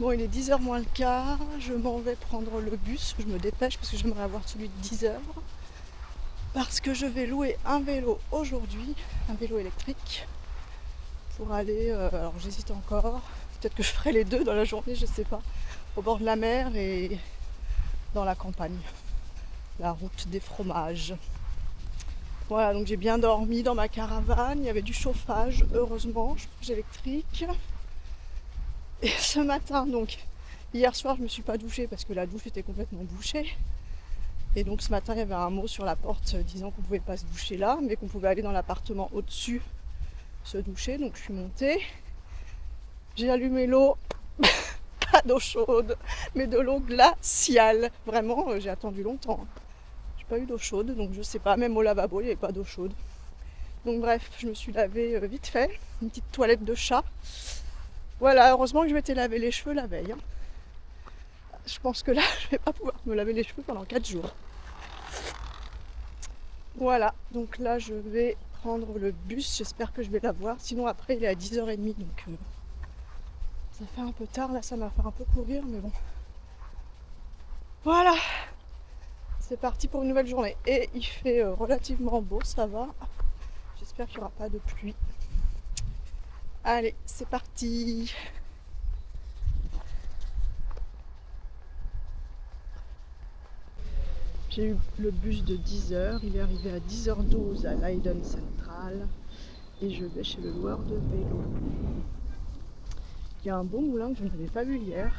Bon, il est 10h moins le quart, je m'en vais prendre le bus, je me dépêche parce que j'aimerais avoir celui de 10h. Parce que je vais louer un vélo aujourd'hui, un vélo électrique, pour aller, alors j'hésite encore, peut-être que je ferai les deux dans la journée, je sais pas, au bord de la mer et dans la campagne, la route des fromages. Voilà, donc j'ai bien dormi dans ma caravane, il y avait du chauffage, heureusement, chauffage électrique. Et ce matin, donc, hier soir, je me suis pas douchée parce que la douche était complètement bouchée. Et donc ce matin, il y avait un mot sur la porte disant qu'on pouvait pas se doucher là, mais qu'on pouvait aller dans l'appartement au-dessus se doucher. Donc je suis montée, j'ai allumé l'eau, pas d'eau chaude, mais de l'eau glaciale. Vraiment, j'ai attendu longtemps. J'ai pas eu d'eau chaude, donc je sais pas, même au lavabo, il n'y avait pas d'eau chaude. Donc bref, je me suis lavée vite fait, une petite toilette de chat. Voilà, heureusement que je m'étais lavé les cheveux la veille. Je pense que là, je vais pas pouvoir me laver les cheveux pendant 4 jours. Voilà, donc là, je vais prendre le bus. J'espère que je vais l'avoir. Sinon, après, il est à 10h30, donc ça fait un peu tard. Là, ça m'a fait un peu courir, mais bon. Voilà, c'est parti pour une nouvelle journée. Et il fait relativement beau, ça va. J'espère qu'il n'y aura pas de pluie. Allez, c'est parti. J'ai eu le bus de 10h, il est arrivé à 10h12 à Leiden Central et je vais chez le loueur de vélo. Il y a un beau moulin que je n'avais pas vu hier.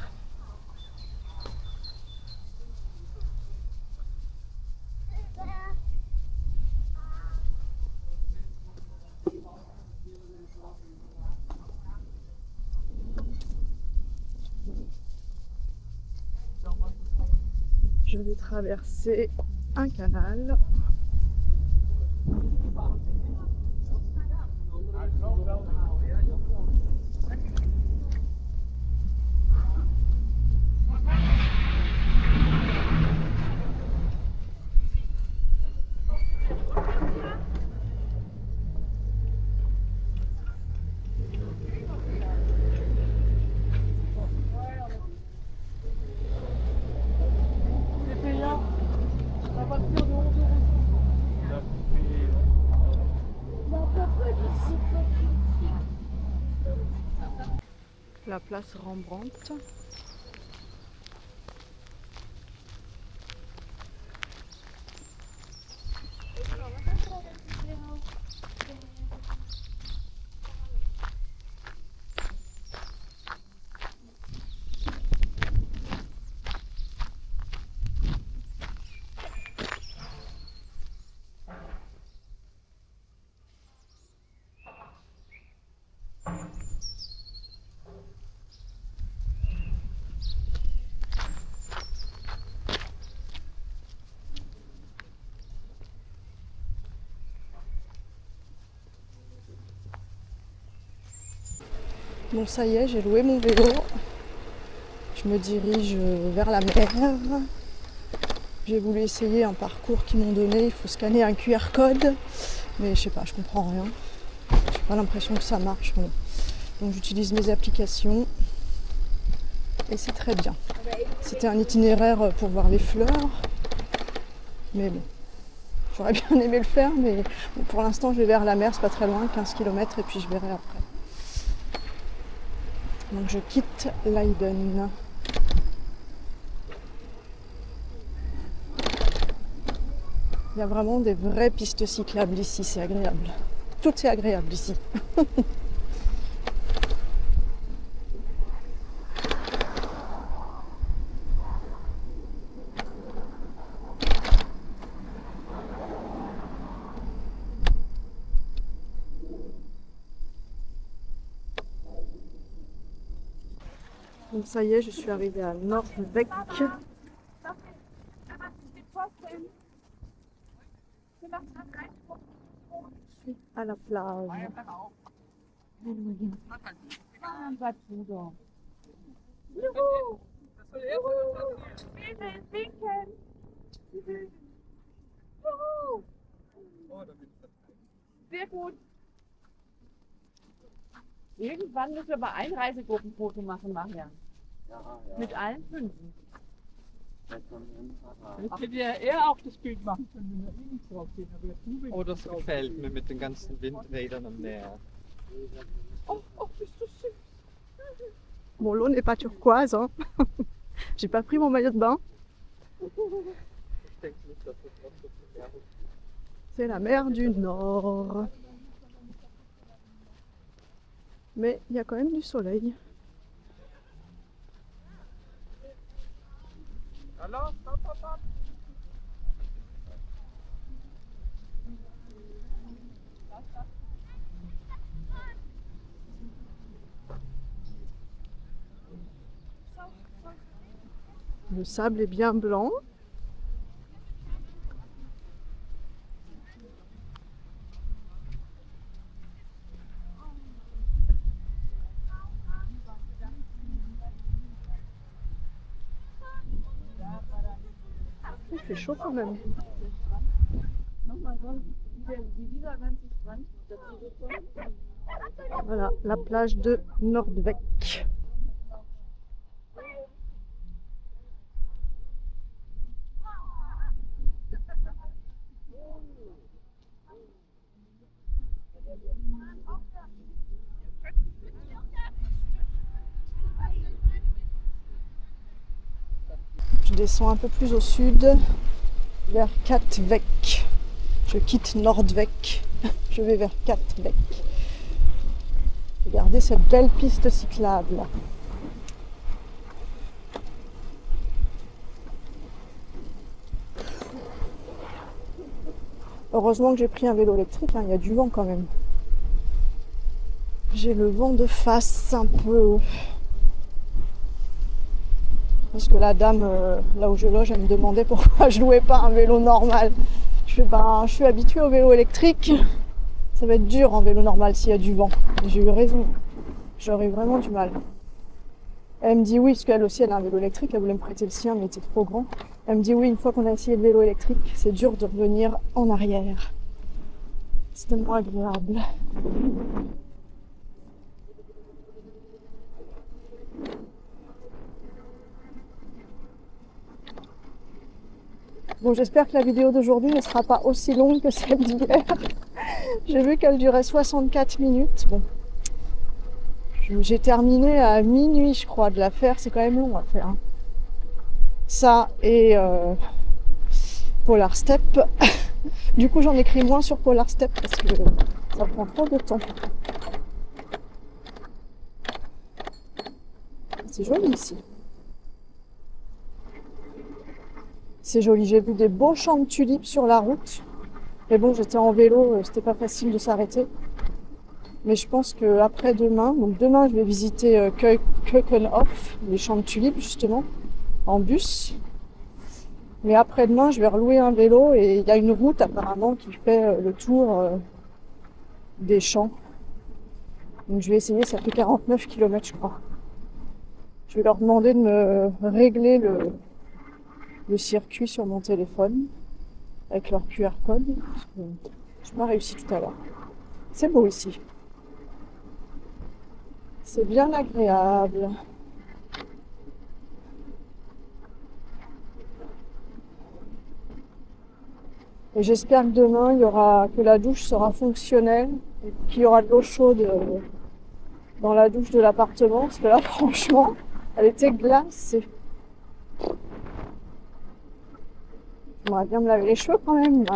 Je vais traverser un canal. La place Rembrandt. Bon, ça y est, j'ai loué mon vélo. Je me dirige vers la mer. J'ai voulu essayer un parcours qu'ils m'ont donné. Il faut scanner un QR code. Mais je sais pas, je comprends rien. J'ai pas l'impression que ça marche. Bon. Donc j'utilise mes applications. Et c'est très bien. C'était un itinéraire pour voir les fleurs. Mais bon, j'aurais bien aimé le faire. Mais bon, pour l'instant, je vais vers la mer. C'est pas très loin, 15 km. Et puis je verrai après. Donc je quitte Leiden. Il y a vraiment des vraies pistes cyclables ici, c'est agréable. Tout est agréable ici. Donc ça y est, je suis arrivée à Nordbeck. Je suis à la plage. Juhu! Juhu! Winken! Juhu! Sehr gut. Irgendwann müssen wir mal ein Reisegruppenfoto machen nachher. Mit allen 5. Ich hätte ja eher auch das Bild machen können, wenn wir eh nicht drauf gehen. Aber jetzt nur Oh, das gefällt mir mit den ganzen Windrädern am Meer. Oh, oh, bist du süß. Bon, l'eau n'est pas turquoise, hein. J'ai pas pris mon maillot de bain. Ich denke nicht, dass das was so viel Meer ist. C'est la mer du Nord. Mais il y a quand même du soleil. Alors, stop, stop, stop. Le sable est bien blanc. Il fait chaud quand même. Voilà, la plage de Nordwijk. Je descends un peu plus au sud, vers Katwijk. Je quitte Nordwijk, je vais vers Katwijk. Regardez cette belle piste cyclable. Heureusement que j'ai pris un vélo électrique, hein, il y a du vent quand même. J'ai le vent de face un peu. Parce que la dame, là où je loge, elle me demandait pourquoi je louais pas un vélo normal. Je fais, je suis habituée au vélo électrique. Ça va être dur en vélo normal s'il y a du vent. J'ai eu raison. J'aurais vraiment du mal. Elle me dit oui, parce qu'elle aussi, elle a un vélo électrique. Elle voulait me prêter le sien, mais il était trop grand. Elle me dit oui, une fois qu'on a essayé le vélo électrique, c'est dur de revenir en arrière. C'est tellement agréable. Bon, j'espère que la vidéo d'aujourd'hui ne sera pas aussi longue que celle d'hier. J'ai vu qu'elle durait 64 minutes. Bon, j'ai terminé à minuit, je crois, de la faire. C'est quand même long à faire. Hein. Ça et Polar Step. Du coup, j'en écris moins sur Polar Step parce que ça prend trop de temps. C'est joli ici. C'est joli, j'ai vu des beaux champs de tulipes sur la route. Mais bon, j'étais en vélo, c'était pas facile de s'arrêter. Mais je pense que après-demain, donc demain je vais visiter Keukenhof, les champs de tulipes justement, en bus. Mais après-demain, je vais relouer un vélo et il y a une route apparemment qui fait le tour des champs. Donc je vais essayer, ça fait 49 km je crois. Je vais leur demander de me régler le circuit sur mon téléphone avec leur QR code. Je n'ai pas réussi tout à l'heure. C'est beau ici. C'est bien agréable. Et j'espère que demain, que la douche sera fonctionnelle et qu'il y aura de l'eau chaude dans la douche de l'appartement. Parce que là, franchement, elle était glacée. J'aimerais bien me laver les cheveux quand même, là.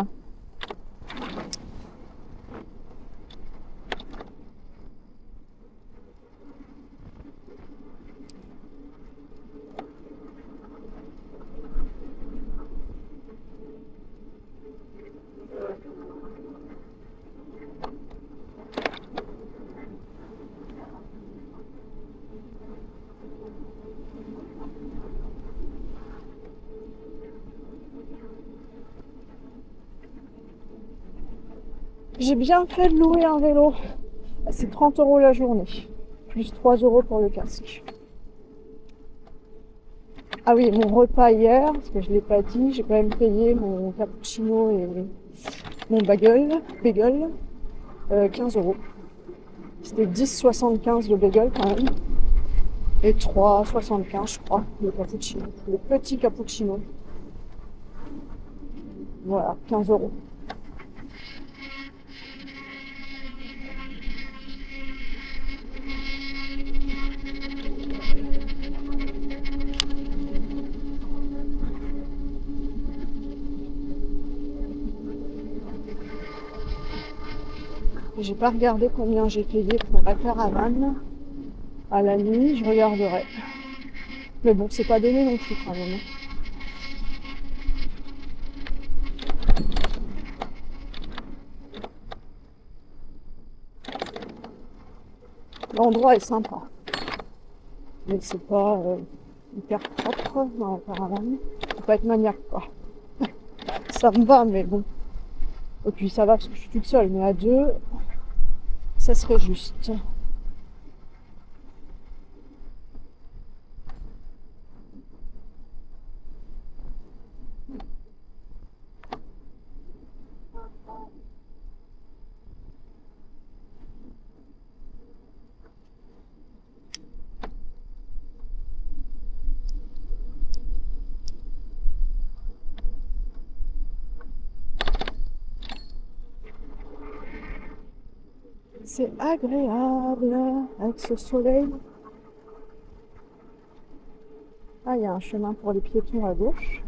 J'ai bien fait de louer un vélo. C'est 30 € la journée, plus 3 € pour le casque. Ah oui, mon repas hier, parce que je ne l'ai pas dit, j'ai quand même payé mon cappuccino et mon bagel 15 €. C'était 10,75 le bagel quand même. Et 3,75 je crois, le cappuccino. Le petit cappuccino. Voilà, 15 euros. J'ai pas regardé combien j'ai payé pour la caravane. À la nuit, je regarderai. Mais bon, c'est pas donné non plus quand même. L'endroit est sympa. Mais c'est pas hyper propre dans la caravane. Faut pas être maniaque quoi. Ça me va, mais bon. Et puis ça va parce que je suis toute seule, mais à deux, ça serait juste. C'est agréable avec ce soleil. Ah, il y a un chemin pour les piétons à gauche.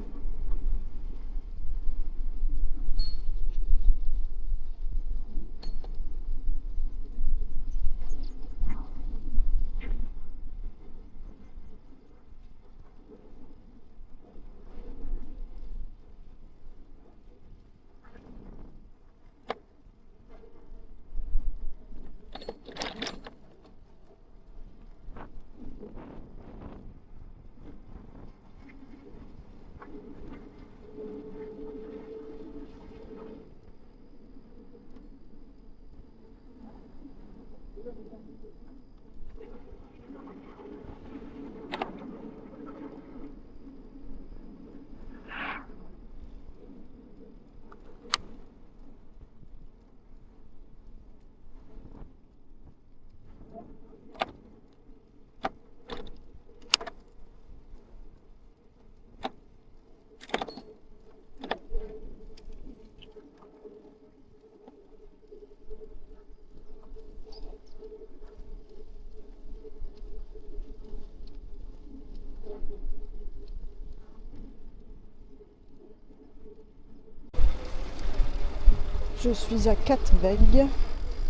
Je suis à Katweg,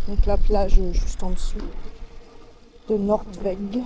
donc la plage juste en dessous de Nordweg.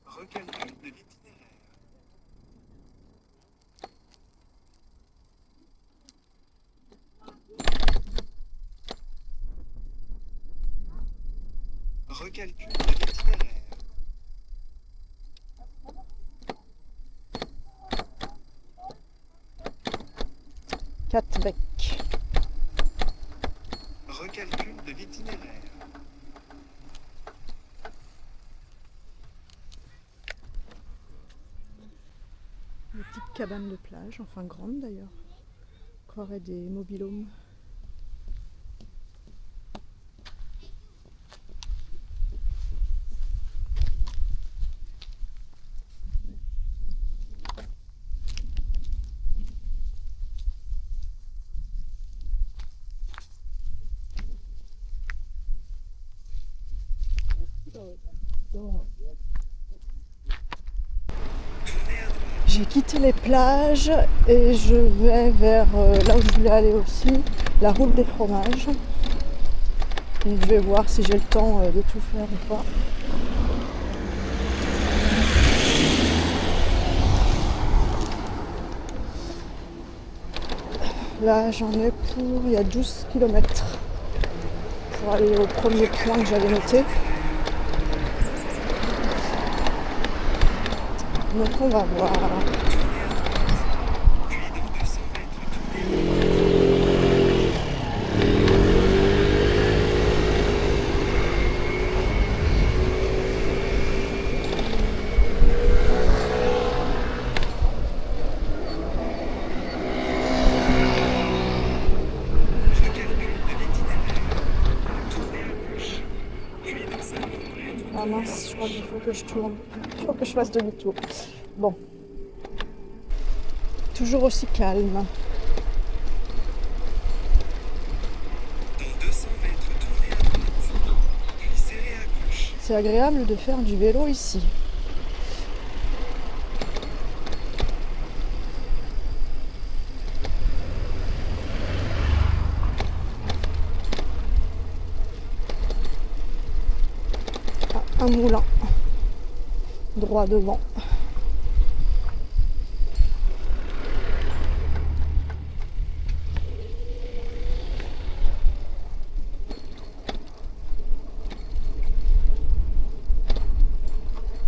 Recalcul de l'itinéraire. Recalcul de l'itinéraire. Katweg. Recalcul de l'itinéraire. Des petites cabanes de plage, enfin grandes d'ailleurs. Croirait des mobil-homes. J'ai quitté les plages et je vais vers là où je voulais aller aussi, la route des fromages. Donc je vais voir si j'ai le temps de tout faire ou pas. Là, j'en ai pour... Il y a 12 km pour aller au premier point que j'avais noté. Donc on va voir. Puis dans 200 mètres, tournez Ah mince, je crois qu'il faut que je tourne. Il faut que je fasse demi-tour. Bon. Toujours aussi calme. Dans 200 mètres, tournez à droite. Puis serrez à gauche. C'est agréable de faire du vélo ici. Ah, un moulin. Droit devant.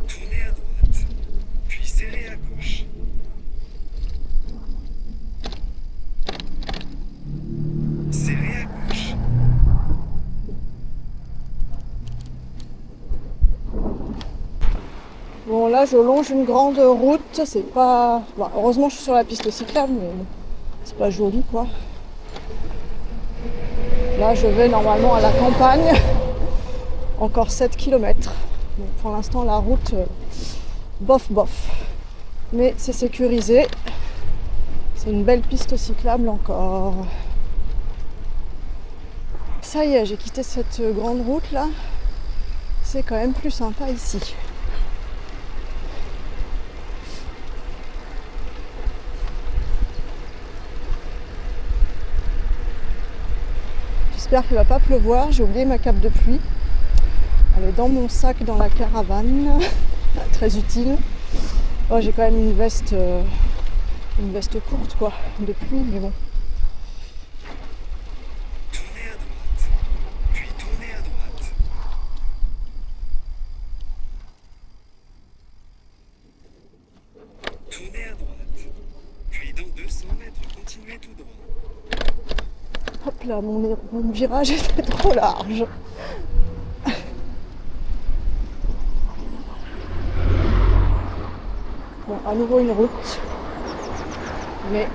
Tournez à droite. Puis serrez à gauche. Serrez à gauche. Bon là je longe une grande route, c'est pas... Bon, heureusement je suis sur la piste cyclable, mais bon, c'est pas joli quoi. Là je vais normalement à la campagne, encore 7 km. Bon, pour l'instant la route, bof bof. Mais c'est sécurisé, c'est une belle piste cyclable encore. Ça y est, j'ai quitté cette grande route là, c'est quand même plus sympa ici. J'espère qu'il ne va pas pleuvoir, j'ai oublié ma cape de pluie. Elle est dans mon sac dans la caravane, très utile. Oh, j'ai quand même une veste courte quoi, de pluie, mais bon. Tournez à droite. Puis tournez à droite. Tournez à droite. Puis dans 200 mètres, continuez tout droit. Hop là, mon virage était trop large. Bon, à nouveau une route, mais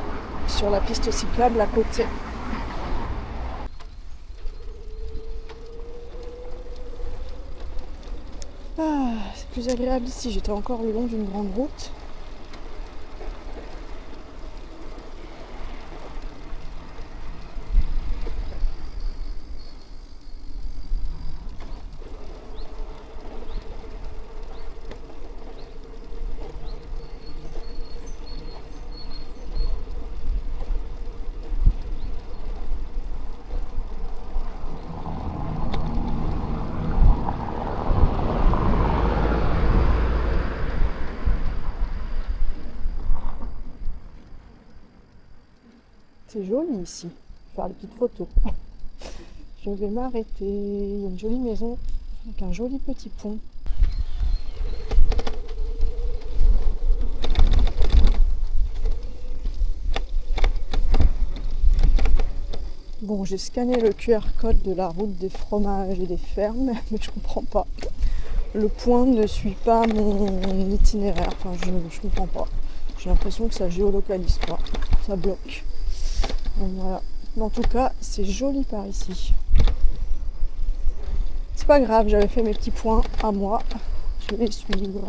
sur la piste cyclable à côté. Ah, c'est plus agréable ici, j'étais encore le long d'une grande route. C'est joli ici, faire des petites photos. Je vais m'arrêter. Il y a une jolie maison avec un joli petit pont. Bon, j'ai scanné le QR code de la route des fromages et des fermes, mais je comprends pas. Le point ne suit pas mon itinéraire. Enfin, je comprends pas. J'ai l'impression que ça géolocalise pas. Ça bloque. Donc voilà. Mais en tout cas, c'est joli par ici. C'est pas grave, j'avais fait mes petits points à moi. Je vais les suivre.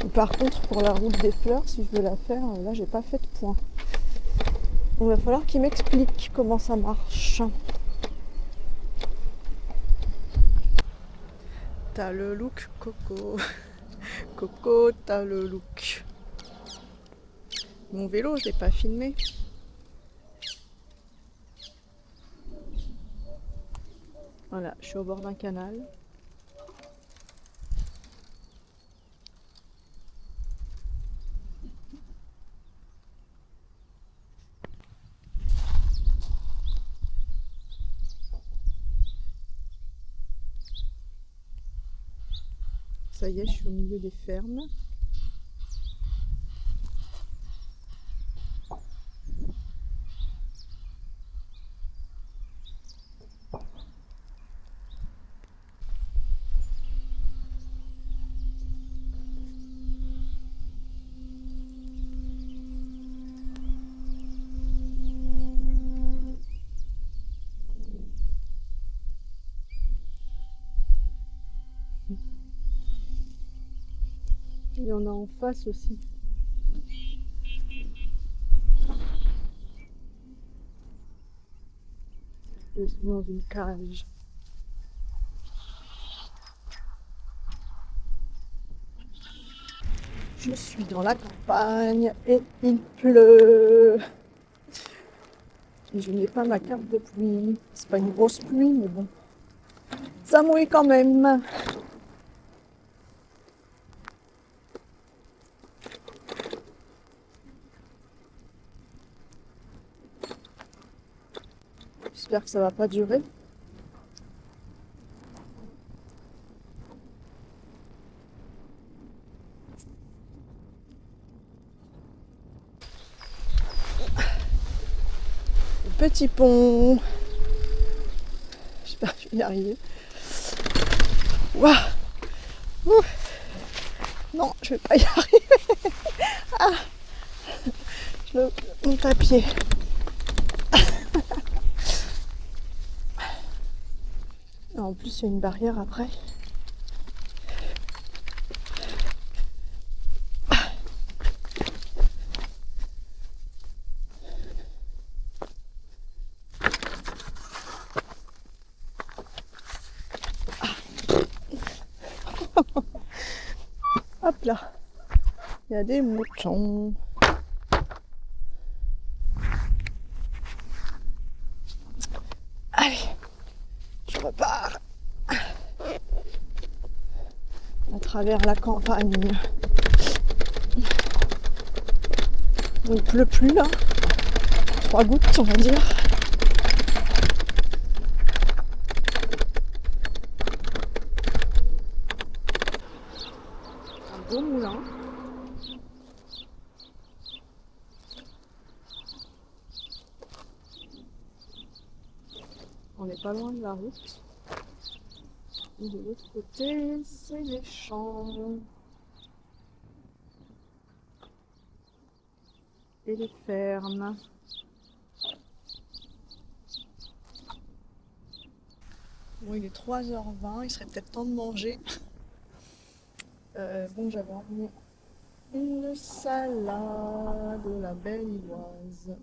Et par contre, pour la route des fleurs, si je veux la faire, là, j'ai pas fait de point. Donc, il va falloir qu'il m'explique comment ça marche. T'as le look, Coco. Coco, t'as le look. Mon vélo, je l'ai pas filmé. Voilà, je suis au bord d'un canal. Ça y est, je suis au milieu des fermes. Il y en a en face aussi. Ils sont dans une cage. Je suis dans la campagne et il pleut. Et je n'ai pas ma carte de pluie. C'est pas une grosse pluie, mais bon. Ça mouille quand même. J'espère que ça va pas durer. Le petit pont. J'espère que je vais y arriver. Waouh! Ouh. Non, je vais pas y arriver. Ah, je monte à pied. En plus, il y a une barrière après. Hop là, il y a des moutons. Allez, je repars à travers la campagne. Bon, il pleut plus là, 3 gouttes on va dire. Un beau moulin. On n'est pas loin de la route. Et de l'autre côté, c'est les champs. Et les fermes. Bon, il est 3h20, il serait peut-être temps de manger. Bon, j'avais emmené une salade de la belle Illoise.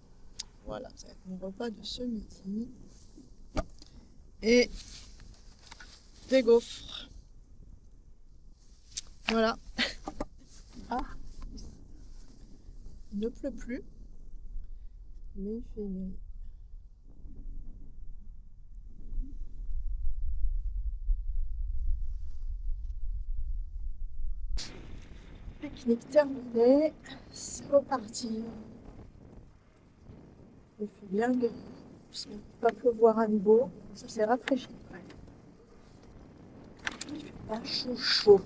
Voilà, ça va être mon repas de ce midi. Et des gaufres. Voilà. Ah, il ne pleut plus, mais il fait nuit. Pique-nique terminé, c'est reparti. Il fait bien gris, il ne va pas pleuvoir à nouveau, ça s'est rafraîchi. Il fait pas chaud chaud.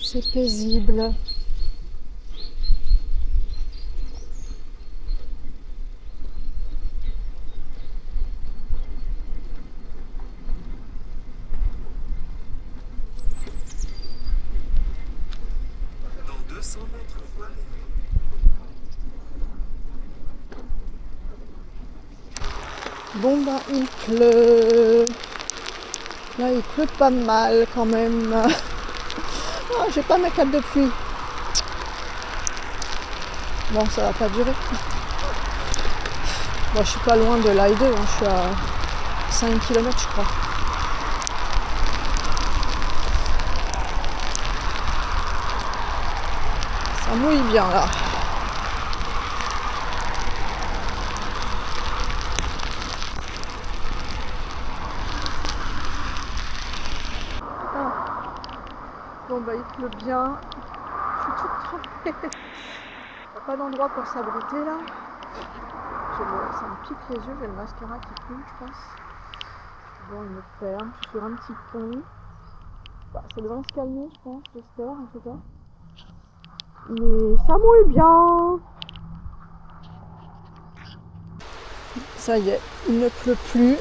C'est paisible. Dans 200 Bon ben il pleut. Là il pleut pas mal quand même. Oh, j'ai pas ma cape de pluie. Bon ça va pas durer. Bon, je suis pas loin de l'A2, hein. Je suis à 5 km je crois. Ça mouille bien là. Bon bah il pleut bien, je suis toute trempée. Il n'y a pas d'endroit pour s'abriter là. Ça me pique les yeux, j'ai le mascara qui coule je pense. Bon il me ferme, je suis sur un petit pont. Bah, ça devrait se calmer je pense, j'espère en tout cas. Mais ça mouille bien. Ça y est, il ne pleut plus.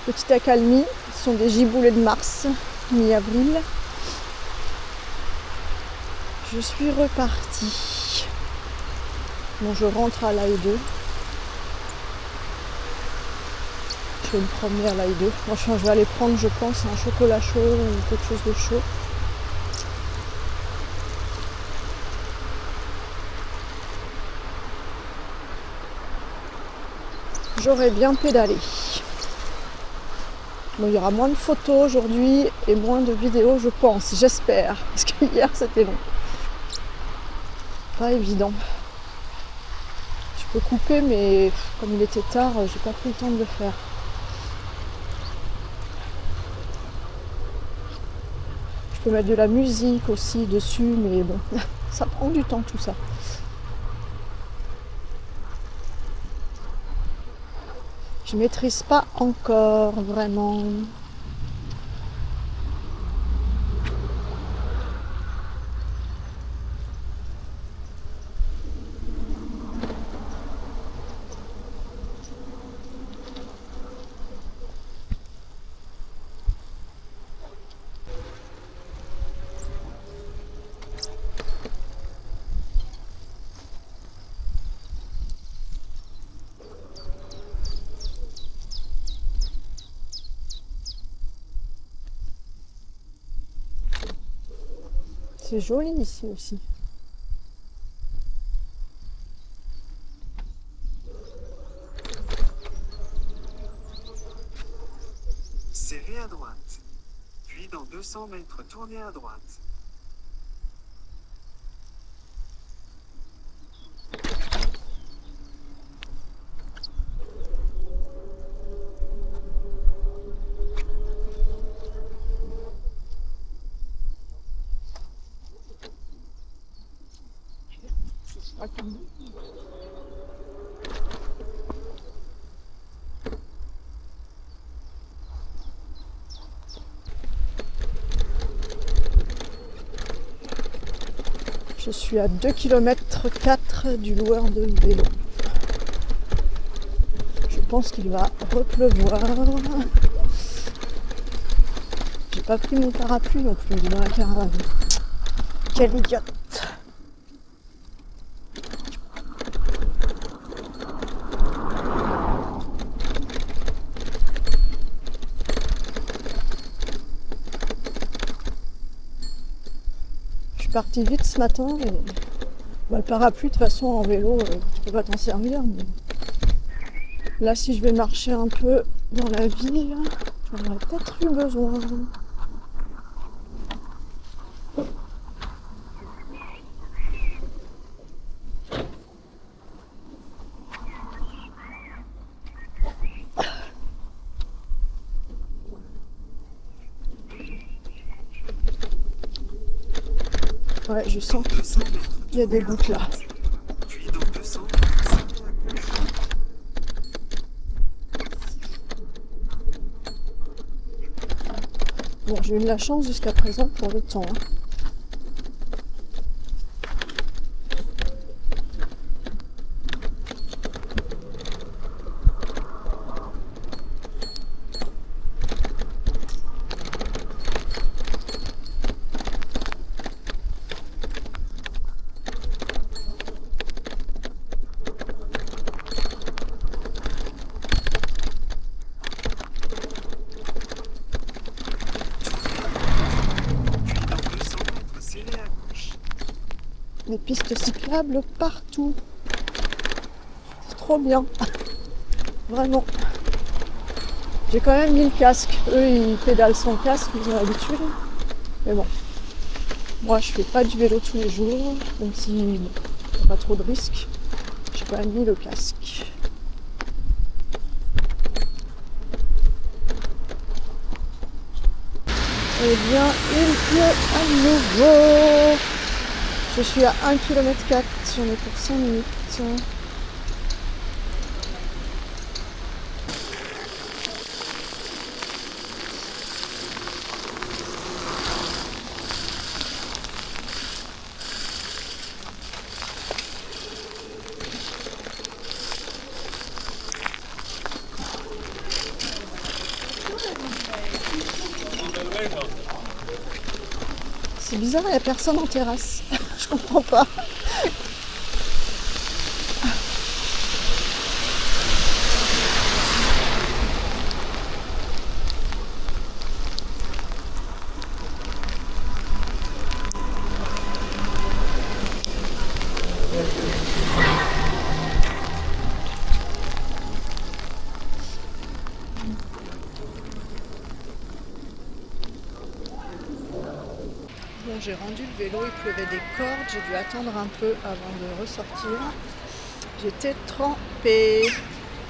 Petite accalmie, ce sont des giboulées de mars, mi-avril. Je suis repartie. Bon, je rentre à l'A2. Je vais me promener à l'A2. Franchement, je vais aller prendre, je pense, un chocolat chaud ou quelque chose de chaud. J'aurais bien pédalé. Bon, il y aura moins de photos aujourd'hui et moins de vidéos, je pense, j'espère. Parce que hier, c'était long. Pas évident. Je peux couper, mais comme il était tard, j'ai pas pris le temps de le faire. Je peux mettre de la musique aussi dessus, mais bon, ça prend du temps tout ça. Je maîtrise pas encore vraiment. C'est joli ici aussi. Serrez à droite. Puis dans 200 mètres, tournez à droite. Je suis à 2 km 4 du loueur de vélo. Je pense qu'il va repleuvoir. J'ai pas pris mon parapluie non plus dans la caravane. Quelle idiote! Parti vite ce matin et bah, le parapluie de toute façon en vélo tu peux pas t'en servir, mais là si je vais marcher un peu dans la ville j'en aurais peut-être eu besoin. Ouais, je sens qu'il y a des gouttes là. Puis dans 200 Bon, j'ai eu de la chance jusqu'à présent pour le temps. Hein. Des pistes cyclables partout. C'est trop bien. Vraiment. J'ai quand même mis le casque. Eux, ils pédalent sans casque, ils ont l'habitude. Mais bon. Moi, je fais pas du vélo tous les jours, même si il n'y a pas trop de risques. J'ai quand même mis le casque. Eh bien, il pleut à nouveau. Je suis à 1,4 km, j'en ai pour 5 minutes. C'est bizarre, il n'y a personne en terrasse. Je comprends pas. Bon, j'ai rendu le vélo, il pleuvait des cordes, j'ai dû attendre un peu avant de ressortir. J'étais trempée.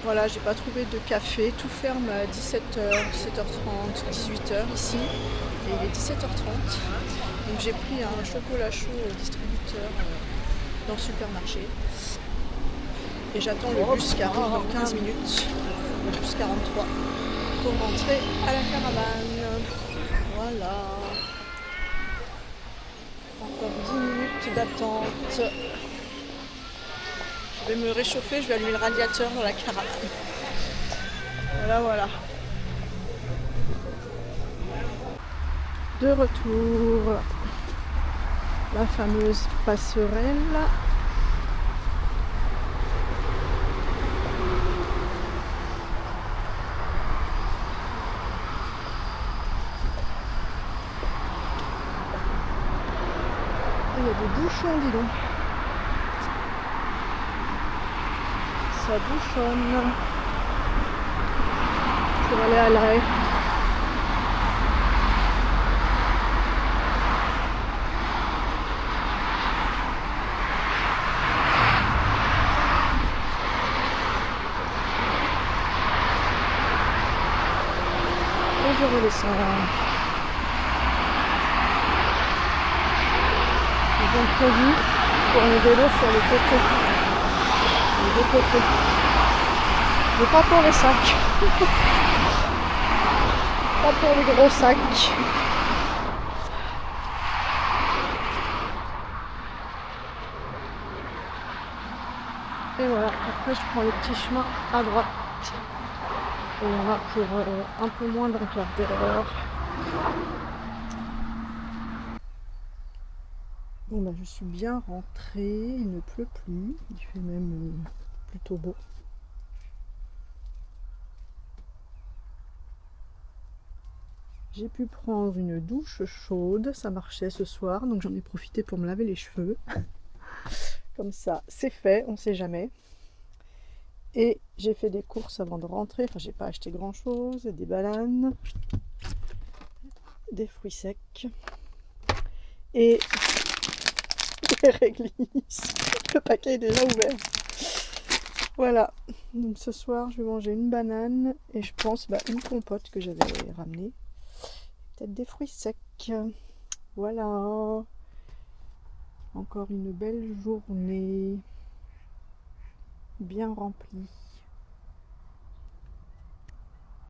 Voilà, j'ai pas trouvé de café, tout ferme à 17h, 17h30, 18h ici. Et il est 17h30. Donc j'ai pris un chocolat chaud au distributeur dans le supermarché. Et j'attends le bus qui arrive dans 15 minutes, le bus 43, pour rentrer à la caravane. Voilà. Encore 10 minutes d'attente. Je vais me réchauffer, je vais allumer le radiateur dans la caravane. Voilà, voilà. De retour. La fameuse passerelle. Il y a des bouchons, dis donc. Ça bouchonne. Pour aller à l'arrêt. Et je redescends. Ils ont prévu pour les vélos sur les côtés. Les deux côtés. Mais pas pour les sacs. Pas pour les gros sacs. Et voilà, après je prends le petit chemin à droite. Et on va pour un peu moins d'un quart d'heure. Bon bah je suis bien rentrée, il ne pleut plus, il fait même plutôt beau. J'ai pu prendre une douche chaude, ça marchait ce soir, donc j'en ai profité pour me laver les cheveux. Comme ça, c'est fait, on sait jamais. Et j'ai fait des courses avant de rentrer, enfin j'ai pas acheté grand chose, des bananes, des fruits secs et des réglisses. Le paquet est déjà ouvert. Voilà, donc ce soir je vais manger une banane et je pense une compote que j'avais ramenée. Peut-être des fruits secs. Voilà. Encore une belle journée. Bien remplie.